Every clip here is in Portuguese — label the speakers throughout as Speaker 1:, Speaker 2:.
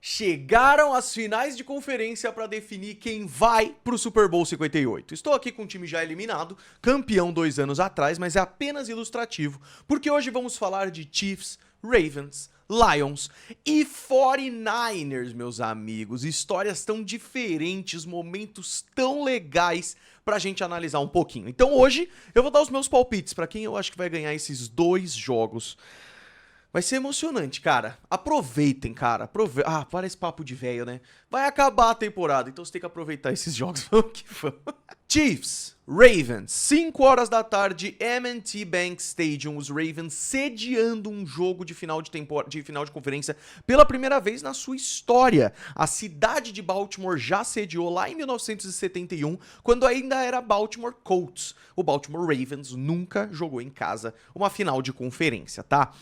Speaker 1: Chegaram as finais de conferência para definir quem vai pro Super Bowl 58. Estou aqui com um time já eliminado, campeão 2 anos atrás, mas é apenas ilustrativo, porque hoje vamos falar de Chiefs, Ravens, Lions e 49ers, meus amigos. Histórias tão diferentes, momentos tão legais pra gente analisar um pouquinho. Então hoje eu vou dar os meus palpites pra quem eu acho que vai ganhar esses 2 jogos. Vai ser emocionante, cara. Aproveitem, cara. Ah, parece papo de velho, né? Vai acabar a temporada, então você tem que aproveitar esses jogos. Vamos que vamos. Chiefs, Ravens, 5 horas da tarde, M&T Bank Stadium. Os Ravens sediando um jogo de final de conferência pela primeira vez na sua história. A cidade de Baltimore já sediou lá em 1971, quando ainda era Baltimore Colts. O Baltimore Ravens nunca jogou em casa uma final de conferência, tá?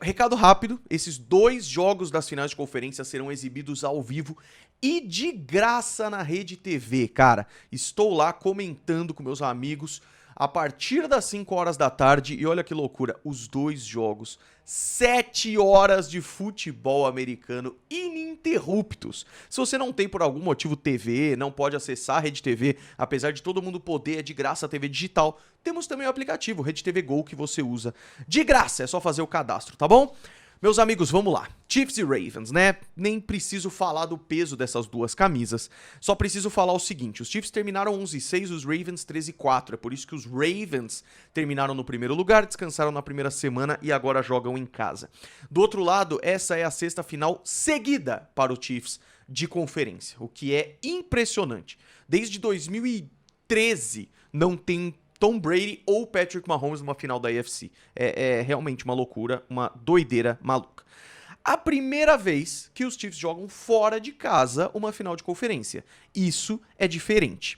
Speaker 1: Recado rápido, esses 2 jogos das finais de conferência serão exibidos ao vivo e de graça na Rede TV, cara. Estou lá comentando com meus amigos a partir das 5 horas da tarde e olha que loucura, os 2 jogos, 7 horas de futebol americano ininterruptos. Se você não tem por algum motivo TV, não pode acessar a Rede TV, apesar de todo mundo poder, é de graça a TV digital, temos também o aplicativo Rede TV Go que você usa de graça, é só fazer o cadastro, tá bom? Meus amigos, vamos lá. Chiefs e Ravens, né? Nem preciso falar do peso dessas 2 camisas. Só preciso falar o seguinte, os Chiefs terminaram 11-6, os Ravens 13-4. É por isso que os Ravens terminaram no primeiro lugar, descansaram na primeira semana e agora jogam em casa. Do outro lado, essa é a 6ª final seguida para os Chiefs de conferência, o que é impressionante. Desde 2013 não tem Tom Brady ou Patrick Mahomes numa final da AFC. É realmente uma loucura, uma doideira maluca. A primeira vez que os Chiefs jogam fora de casa uma final de conferência. Isso é diferente.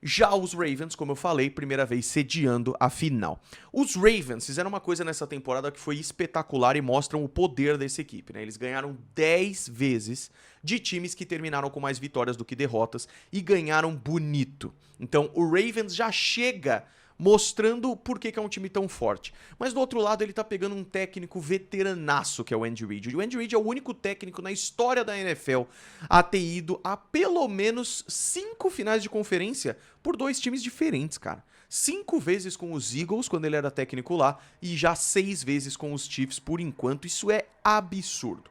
Speaker 1: Já os Ravens, como eu falei, primeira vez sediando a final. Os Ravens fizeram uma coisa nessa temporada que foi espetacular e mostram o poder dessa equipe, né? Eles ganharam 10 vezes de times que terminaram com mais vitórias do que derrotas e ganharam bonito. Então o Ravens já chega mostrando por que é um time tão forte. Mas do outro lado ele tá pegando um técnico veteranaço que é o Andy Reid. O Andy Reid é o único técnico na história da NFL a ter ido a pelo menos 5 finais de conferência por 2 times diferentes, cara. 5 vezes com os Eagles quando ele era técnico lá e já 6 vezes com os Chiefs por enquanto. Isso é absurdo.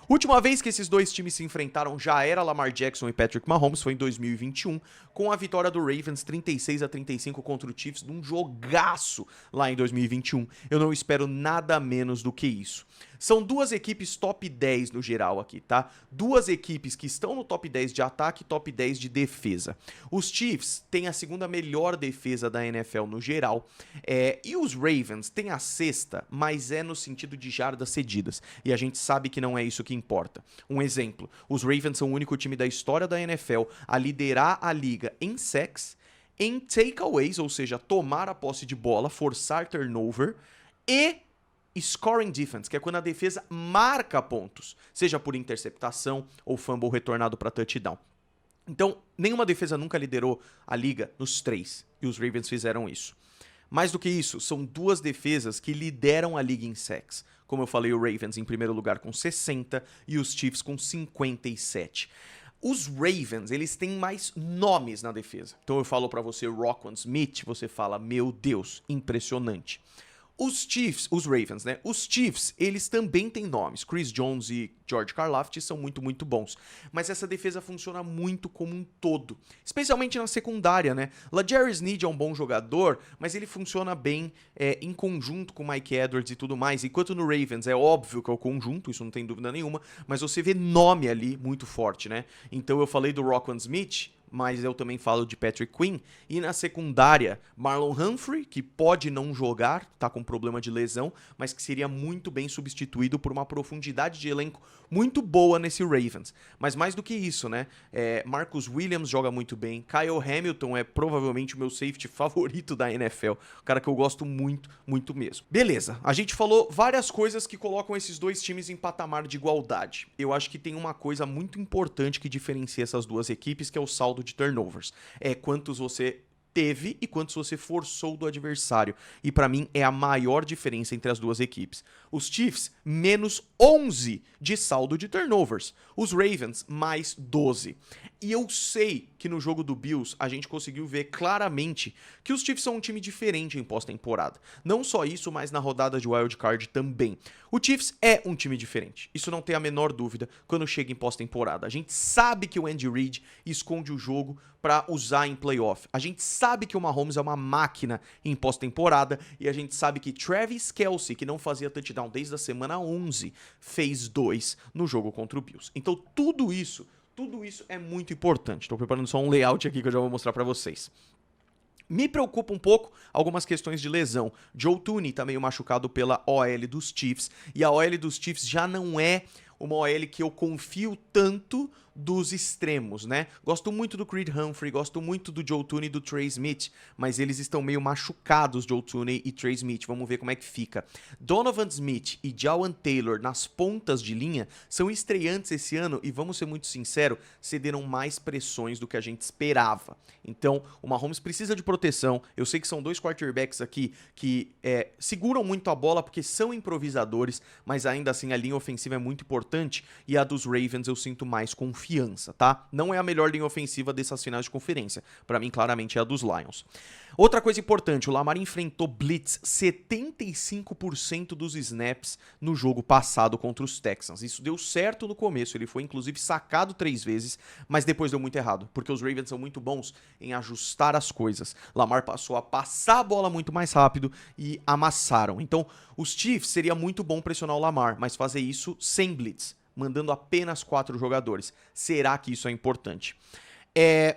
Speaker 1: Última vez que esses 2 times se enfrentaram já era Lamar Jackson e Patrick Mahomes, foi em 2021, com a vitória do Ravens 36-35 contra o Chiefs, num jogaço lá em 2021. Eu não espero nada menos do que isso. São 2 equipes top 10 no geral aqui, tá? 2 equipes que estão no top 10 de ataque e top 10 de defesa. Os Chiefs têm a 2ª melhor defesa da NFL no geral, e os Ravens têm a 6ª, mas é no sentido de jardas cedidas, e a gente sabe que não é isso que importa. Um exemplo, os Ravens são o único time da história da NFL a liderar a liga em sacks, em takeaways, ou seja, tomar a posse de bola, forçar turnover, e scoring defense, que é quando a defesa marca pontos, seja por interceptação ou fumble retornado para touchdown. Então, nenhuma defesa nunca liderou a liga nos 3, e os Ravens fizeram isso. Mais do que isso, são 2 defesas que lideram a liga em sacks. Como eu falei, o Ravens em primeiro lugar com 60 e os Chiefs com 57. Os Ravens, eles têm mais nomes na defesa. Então eu falo pra você Roquan Smith, você fala, meu Deus, impressionante. Os Ravens, né? Os Chiefs, eles também têm nomes. Chris Jones e George Karlaftis são muito, muito bons. Mas essa defesa funciona muito como um todo. Especialmente na secundária, né? LaJarry Sneed é um bom jogador, mas ele funciona bem em conjunto com Mike Edwards e tudo mais. Enquanto no Ravens é óbvio que é o conjunto, isso não tem dúvida nenhuma, mas você vê nome ali muito forte, né? Então eu falei do Roquan Smith, mas eu também falo de Patrick Quinn. E na secundária, Marlon Humphrey, que pode não jogar, tá com problema de lesão, mas que seria muito bem substituído por uma profundidade de elenco muito boa nesse Ravens. Mas mais do que isso, né? Marcus Williams joga muito bem. Kyle Hamilton é provavelmente o meu safety favorito da NFL. O cara que eu gosto muito, muito mesmo. Beleza, a gente falou várias coisas que colocam esses 2 times em patamar de igualdade. Eu acho que tem uma coisa muito importante que diferencia essas 2 equipes, que é o saldo de turnovers. Quantos você teve e quantos você forçou do adversário. E pra mim é a maior diferença entre as duas equipes. Os Chiefs, menos 11 de saldo de turnovers. Os Ravens, mais 12. E eu sei que no jogo do Bills a gente conseguiu ver claramente que os Chiefs são um time diferente em pós-temporada. Não só isso, mas na rodada de Wild Card também. O Chiefs é um time diferente. Isso não tem a menor dúvida quando chega em pós-temporada. A gente sabe que o Andy Reid esconde o jogo para usar em playoff. A gente sabe que o Mahomes é uma máquina em pós-temporada e a gente sabe que Travis Kelce, que não fazia touchdown desde a semana 11, fez 2 no jogo contra o Bills. Então tudo isso é muito importante. Estou preparando só um layout aqui que eu já vou mostrar para vocês. Me preocupa um pouco algumas questões de lesão. Joe Thuney tá meio machucado pela OL dos Chiefs, e a OL dos Chiefs já não é uma OL que eu confio tanto dos extremos, né? Gosto muito do Creed Humphrey, gosto muito do Joe Thuney e do Trey Smith, mas eles estão meio machucados, Joe Thuney e Trey Smith. Vamos ver como é que fica. Donovan Smith e Jawan Taylor nas pontas de linha são estreantes esse ano e, vamos ser muito sinceros, cederam mais pressões do que a gente esperava. Então, o Mahomes precisa de proteção. Eu sei que são dois quarterbacks aqui que seguram muito a bola porque são improvisadores, mas ainda assim a linha ofensiva é muito importante e a dos Ravens eu sinto mais confiança, tá? Não é a melhor linha ofensiva dessas finais de conferência. Pra mim, claramente, é a dos Lions. Outra coisa importante, o Lamar enfrentou blitz 75% dos snaps no jogo passado contra os Texans. Isso deu certo no começo, ele foi inclusive sacado 3 vezes, mas depois deu muito errado, porque os Ravens são muito bons em ajustar as coisas. Lamar passou a passar a bola muito mais rápido e amassaram. Então, os Chiefs seria muito bom pressionar o Lamar, mas fazer isso sem blitz, mandando apenas 4 jogadores. Será que isso é importante?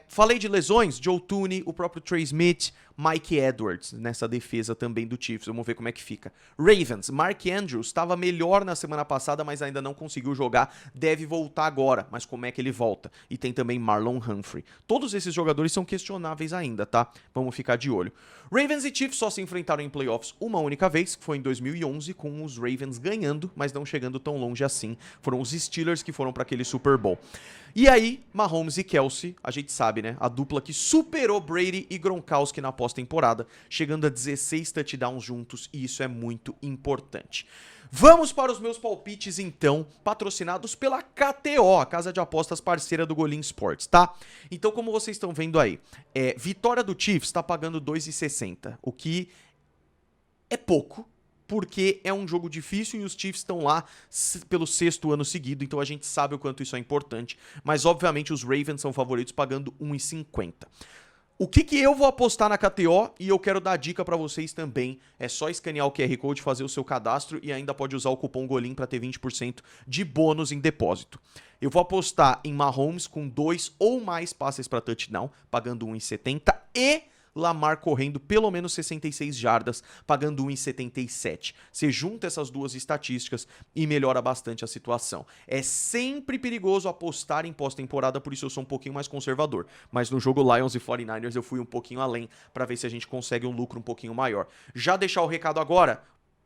Speaker 1: Falei de lesões, Joe Thuney, o próprio Trey Smith, Mike Edwards nessa defesa também do Chiefs. Vamos ver como é que fica. Ravens, Mark Andrews estava melhor na semana passada, mas ainda não conseguiu jogar. Deve voltar agora, mas como é que ele volta? E tem também Marlon Humphrey. Todos esses jogadores são questionáveis ainda, tá? Vamos ficar de olho. Ravens e Chiefs só se enfrentaram em playoffs uma única vez, que foi em 2011, com os Ravens ganhando, mas não chegando tão longe assim. Foram os Steelers que foram para aquele Super Bowl. E aí, Mahomes e Kelce, a gente sabe, né? A dupla que superou Brady e Gronkowski na pós-temporada, chegando a 16 touchdowns juntos, e isso é muito importante. Vamos para os meus palpites, então, patrocinados pela KTO, a casa de apostas parceira do Golin Sports, tá? Então, como vocês estão vendo aí, vitória do Chiefs tá pagando 2,60, o que é pouco, porque é um jogo difícil e os Chiefs estão lá pelo 6º ano seguido, então a gente sabe o quanto isso é importante, mas obviamente os Ravens são favoritos pagando 1,50. O que eu vou apostar na KTO, e eu quero dar dica pra vocês também, é só escanear o QR Code, fazer o seu cadastro e ainda pode usar o cupom GOLIM pra ter 20% de bônus em depósito. Eu vou apostar em Mahomes com 2 ou mais passes pra touchdown, pagando 1,70, e Lamar correndo pelo menos 66 jardas, pagando 1,77. Você junta essas duas estatísticas e melhora bastante a situação. É sempre perigoso apostar em pós-temporada, por isso eu sou um pouquinho mais conservador. Mas no jogo Lions e 49ers eu fui um pouquinho além para ver se a gente consegue um lucro um pouquinho maior. Já deixar o recado agora?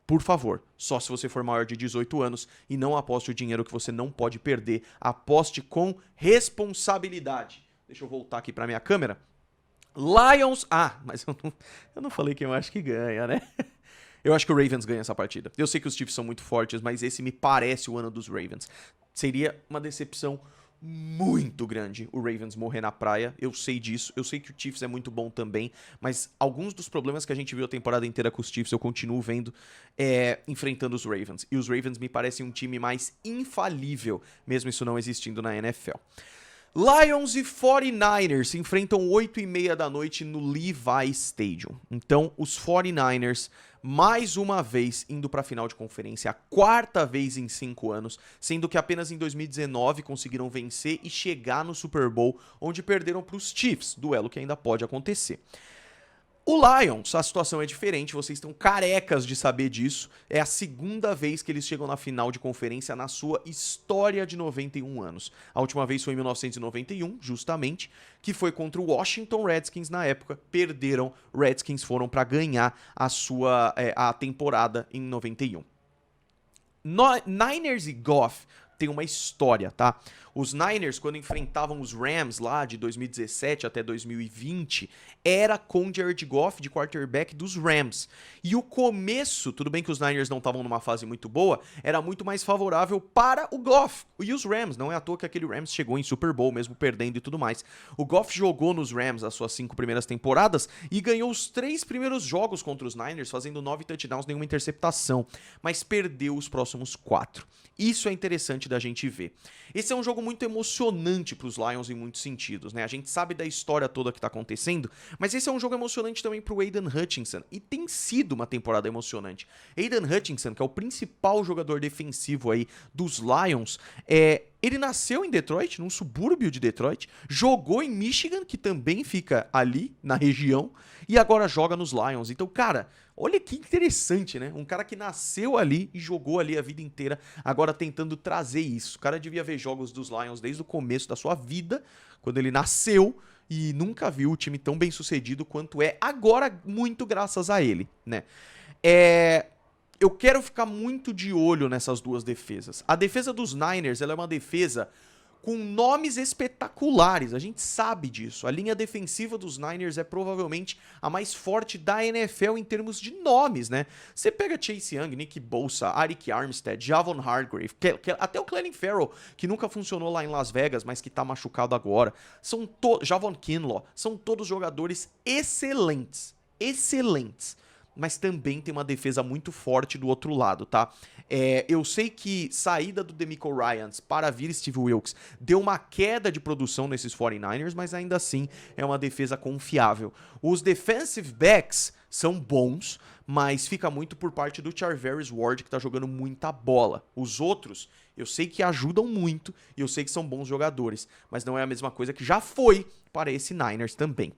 Speaker 1: Por favor, só se você for maior de 18 anos e não aposte o dinheiro que você não pode perder. Aposte com responsabilidade. Deixa eu voltar aqui para minha câmera. Lions... mas eu não falei quem eu acho que ganha, né? Eu acho que o Ravens ganha essa partida. Eu sei que os Chiefs são muito fortes, mas esse me parece o ano dos Ravens. Seria uma decepção muito grande o Ravens morrer na praia. Eu sei disso. Eu sei que o Chiefs é muito bom também, mas alguns dos problemas que a gente viu a temporada inteira com os Chiefs eu continuo vendo enfrentando os Ravens. E os Ravens me parecem um time mais infalível, mesmo isso não existindo na NFL. Lions e 49ers se enfrentam 8h30 da noite no Levi Stadium. Então, os 49ers, mais uma vez, indo para a final de conferência, a 4ª vez em 5 anos, sendo que apenas em 2019 conseguiram vencer e chegar no Super Bowl, onde perderam para os Chiefs, duelo que ainda pode acontecer. O Lions, a situação é diferente, vocês estão carecas de saber disso. É a 2ª vez que eles chegam na final de conferência na sua história de 91 anos. A última vez foi em 1991, justamente, que foi contra o Washington Redskins na época. Perderam, Redskins foram para ganhar a temporada em 91. Niners e Goff tem uma história, tá? Os Niners, quando enfrentavam os Rams lá de 2017 até 2020, era com Jared Goff de quarterback dos Rams. E o começo, tudo bem que os Niners não estavam numa fase muito boa, era muito mais favorável para o Goff e os Rams. Não é à toa que aquele Rams chegou em Super Bowl, mesmo perdendo e tudo mais. O Goff jogou nos Rams as suas 5 primeiras temporadas e ganhou os 3 primeiros jogos contra os Niners, fazendo 9 touchdowns, nenhuma interceptação, mas perdeu os próximos 4. Isso é interessante da gente ver. Esse é um jogo muito emocionante para os Lions em muitos sentidos, né? A gente sabe da história toda que está acontecendo, mas esse é um jogo emocionante também para o Aiden Hutchinson, e tem sido uma temporada emocionante. Aiden Hutchinson, que é o principal jogador defensivo aí dos Lions, ele nasceu em Detroit, num subúrbio de Detroit, jogou em Michigan, que também fica ali na região, e agora joga nos Lions. Então, cara, olha que interessante, né? Um cara que nasceu ali e jogou ali a vida inteira, agora tentando trazer isso. O cara devia ver jogos dos Lions desde o começo da sua vida, quando ele nasceu, e nunca viu o time tão bem sucedido quanto é agora, muito graças a ele, né? Eu quero ficar muito de olho nessas duas defesas. A defesa dos Niners, ela é uma defesa com nomes espetaculares, a gente sabe disso. A linha defensiva dos Niners é provavelmente a mais forte da NFL em termos de nomes, né? Você pega Chase Young, Nick Bosa, Arik Armstead, Javon Hargrave, até o Clelin Ferrell, que nunca funcionou lá em Las Vegas, mas que tá machucado agora. Javon Kinlaw, são todos jogadores excelentes. Excelentes. Mas também tem uma defesa muito forte do outro lado, tá? Eu sei que saída do DeMeco Ryans para vir Steve Wilkes deu uma queda de produção nesses 49ers, mas ainda assim é uma defesa confiável. Os defensive backs são bons, mas fica muito por parte do Charvarius Ward, que tá jogando muita bola. Os outros, eu sei que ajudam muito e eu sei que são bons jogadores, mas não é a mesma coisa que já foi para esse Niners também.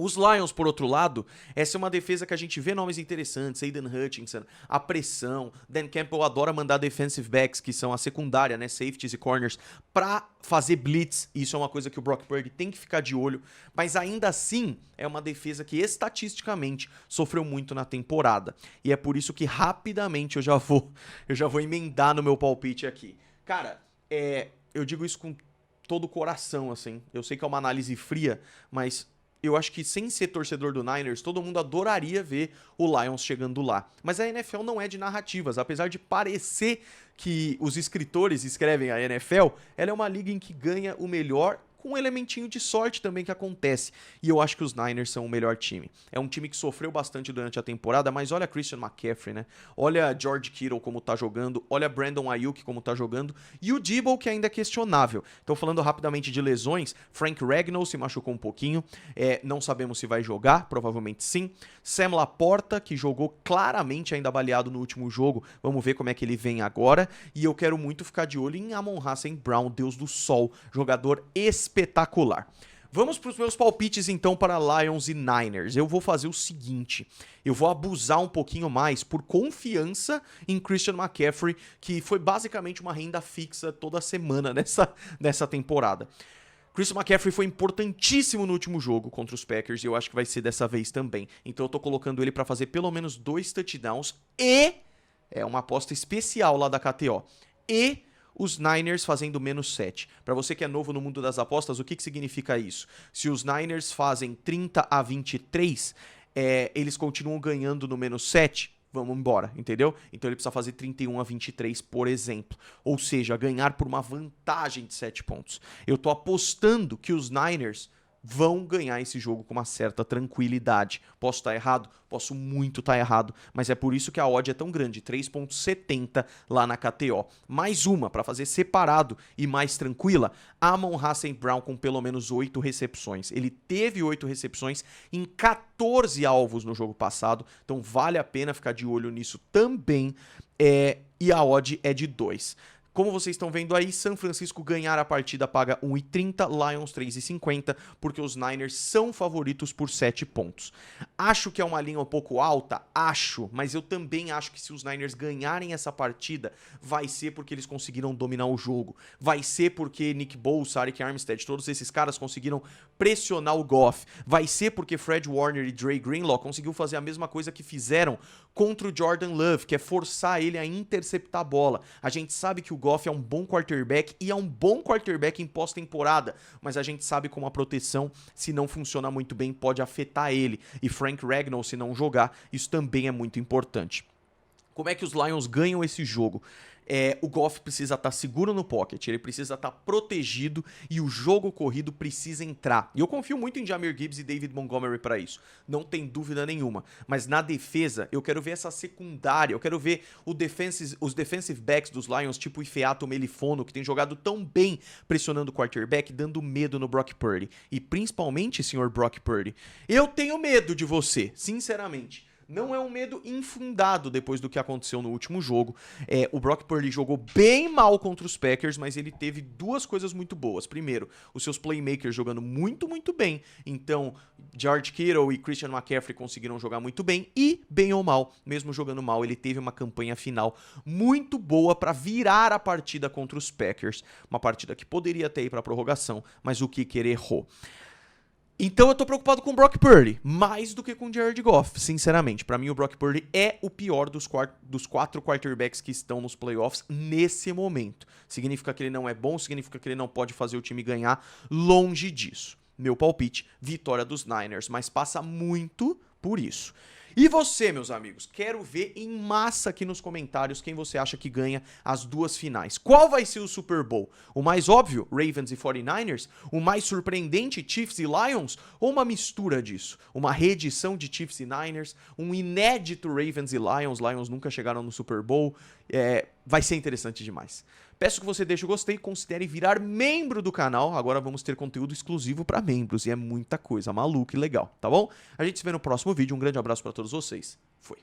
Speaker 1: Os Lions, por outro lado, essa é uma defesa que a gente vê nomes interessantes, Aiden Hutchinson, a pressão, Dan Campbell adora mandar defensive backs, que são a secundária, né, safeties e corners, pra fazer blitz, isso é uma coisa que o Brock Purdy tem que ficar de olho, mas ainda assim é uma defesa que estatisticamente sofreu muito na temporada, e é por isso que rapidamente eu já vou emendar no meu palpite aqui. Cara, eu digo isso com todo o coração, assim, eu sei que é uma análise fria, mas eu acho que sem ser torcedor do Niners, todo mundo adoraria ver o Lions chegando lá. Mas a NFL não é de narrativas, apesar de parecer que os escritores escrevem a NFL, ela é uma liga em que ganha o melhor, com um elementinho de sorte também que acontece. E eu acho que os Niners são o melhor time. É um time que sofreu bastante durante a temporada, mas olha Christian McCaffrey, né? Olha George Kittle como tá jogando, olha Brandon Ayuk como tá jogando, e o Deebo que ainda é questionável. Então falando rapidamente de lesões, Frank Ragnow se machucou um pouquinho, não sabemos se vai jogar, provavelmente sim. Sam Laporta, que jogou claramente ainda baleado no último jogo, vamos ver como é que ele vem agora, e eu quero muito ficar de olho em Amon-Ra St. Brown, Deus do Sol, jogador espetacular. Vamos para os meus palpites então para Lions e Niners. Eu vou fazer o seguinte, eu vou abusar um pouquinho mais por confiança em Christian McCaffrey, que foi basicamente uma renda fixa toda semana nessa temporada. Christian McCaffrey foi importantíssimo no último jogo contra os Packers e eu acho que vai ser dessa vez também. Então eu tô colocando ele para fazer pelo menos 2 touchdowns e é uma aposta especial lá da KTO. E os Niners fazendo menos 7. Para você que é novo no mundo das apostas, o que significa isso? Se os Niners fazem 30-23, eles continuam ganhando no menos 7, vamos embora, entendeu? Então ele precisa fazer 31-23, por exemplo. Ou seja, ganhar por uma vantagem de 7 pontos. Eu tô apostando que os Niners vão ganhar esse jogo com uma certa tranquilidade. Posso estar errado? Posso muito estar errado, mas é por isso que a odd é tão grande, 3.70 lá na KTO. Mais uma, para fazer separado e mais tranquila, Amon-Ra St. Brown com pelo menos 8 recepções. Ele teve 8 recepções em 14 alvos no jogo passado, então vale a pena ficar de olho nisso também, e a odd é de 2. Como vocês estão vendo aí, São Francisco ganhar a partida paga 1,30, Lions 3,50, porque os Niners são favoritos por 7 pontos. Acho que é uma linha um pouco alta? Acho, mas eu também acho que se os Niners ganharem essa partida, vai ser porque eles conseguiram dominar o jogo. Vai ser porque Nick Bosa, Arik Armstead, todos esses caras conseguiram pressionar o Goff. Vai ser porque Fred Warner e Dre Greenlaw conseguiram fazer a mesma coisa que fizeram contra o Jordan Love, que é forçar ele a interceptar a bola. A gente sabe que o Goff é um bom quarterback e é um bom quarterback em pós-temporada, mas a gente sabe como a proteção, se não funciona muito bem, pode afetar ele. E Frank Ragnow, se não jogar, isso também é muito importante. Como é que os Lions ganham esse jogo? O Goff precisa estar seguro no pocket, ele precisa estar protegido e o jogo corrido precisa entrar. E eu confio muito em Jahmyr Gibbs e David Montgomery para isso, não tem dúvida nenhuma. Mas na defesa, eu quero ver essa secundária, eu quero ver os defensive backs dos Lions, tipo o Ifeatu Melifono, que tem jogado tão bem pressionando o quarterback, dando medo no Brock Purdy. E principalmente, senhor Brock Purdy, eu tenho medo de você, sinceramente. Não é um medo infundado depois do que aconteceu no último jogo. O Brock Purdy jogou bem mal contra os Packers, mas ele teve duas coisas muito boas. Primeiro, os seus playmakers jogando muito, muito bem. Então, George Kittle e Christian McCaffrey conseguiram jogar muito bem. E, bem ou mal, mesmo jogando mal, ele teve uma campanha final muito boa para virar a partida contra os Packers. Uma partida que poderia ter ido para a prorrogação, mas o kicker errou. Então eu tô preocupado com o Brock Purdy, mais do que com o Jared Goff, sinceramente. Pra mim o Brock Purdy é o pior dos 4 quarterbacks que estão nos playoffs nesse momento. Significa que ele não é bom, significa que ele não pode fazer o time ganhar, longe disso. Meu palpite, vitória dos Niners, mas passa muito por isso. E você, meus amigos, quero ver em massa aqui nos comentários quem você acha que ganha as duas finais. Qual vai ser o Super Bowl? O mais óbvio, Ravens e 49ers? O mais surpreendente, Chiefs e Lions? Ou uma mistura disso? Uma reedição de Chiefs e Niners? Um inédito Ravens e Lions? Lions nunca chegaram no Super Bowl. Vai ser interessante demais. Peço que você deixe o gostei e considere virar membro do canal. Agora vamos ter conteúdo exclusivo para membros e é muita coisa maluca e legal, tá bom? A gente se vê no próximo vídeo. Um grande abraço para todos vocês. Fui.